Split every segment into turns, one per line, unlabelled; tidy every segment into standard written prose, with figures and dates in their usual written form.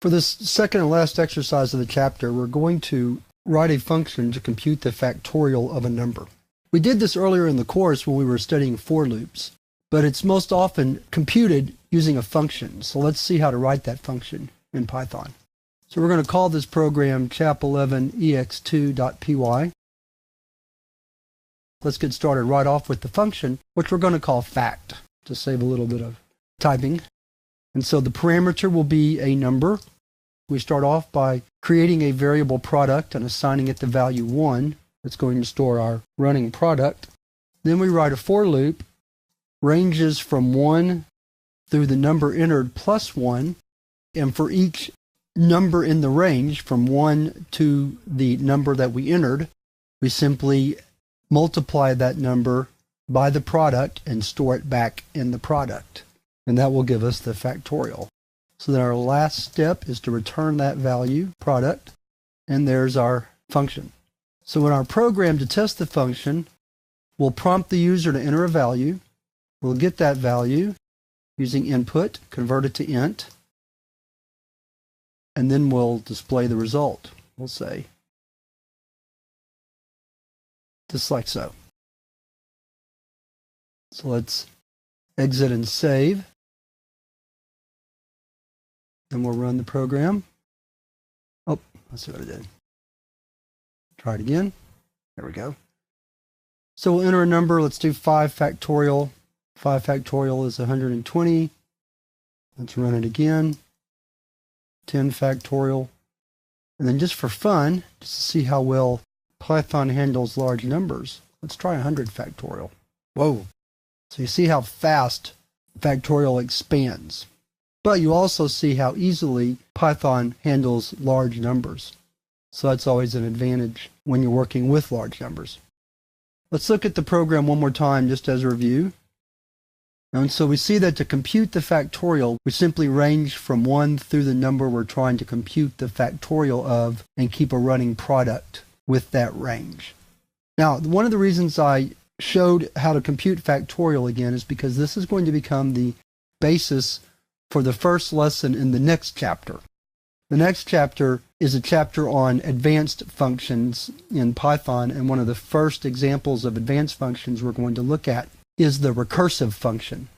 For this second and last exercise of the chapter, we're going to write a function to compute the factorial of a number. We did this earlier in the course when we were studying for loops, but it's most often computed using a function. So let's see how to write that function in Python. So we're going to call this program chap11ex2.py. Let's get started right off with the function, which we're going to call fact, to save a little bit of typing. And so the parameter will be a number. We start off by creating a variable product and assigning it the value 1. That's going to store our running product. Then we write a for loop, ranges from 1 through the number entered plus 1. And for each number in the range from 1 to the number that we entered, we simply multiply that number by the product and store it back in the product. And that will give us the factorial. So then our last step is to return that value, product, and there's our function. So in our program to test the function, we'll prompt the user to enter a value. We'll get that value using input, convert it to int, and then we'll display the result. We'll say, just like so. So let's exit and save. Then we'll run the program. Oh, let's see what I did. Try it again. There we go. So we'll enter a number. Let's do 5 factorial. 5 factorial is 120. Let's run it again. 10 factorial. And then just for fun, just to see how well Python handles large numbers, let's try 100 factorial. Whoa. So you see how fast factorial expands. But you also see how easily Python handles large numbers. So that's always an advantage when you're working with large numbers. Let's look at the program one more time just as a review. And so we see that to compute the factorial, we simply range from 1 through the number we're trying to compute the factorial of and keep a running product with that range. Now, one of the reasons I showed how to compute factorial again is because this is going to become the basis for the first lesson in the next chapter. The next chapter is a chapter on advanced functions in Python, and one of the first examples of advanced functions we're going to look at is the recursive function.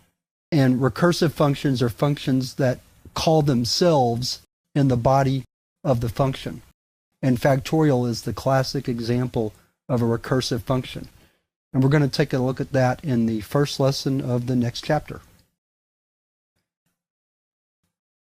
And recursive functions are functions that call themselves in the body of the function. And factorial is the classic example of a recursive function. And we're going to take a look at that in the first lesson of the next chapter.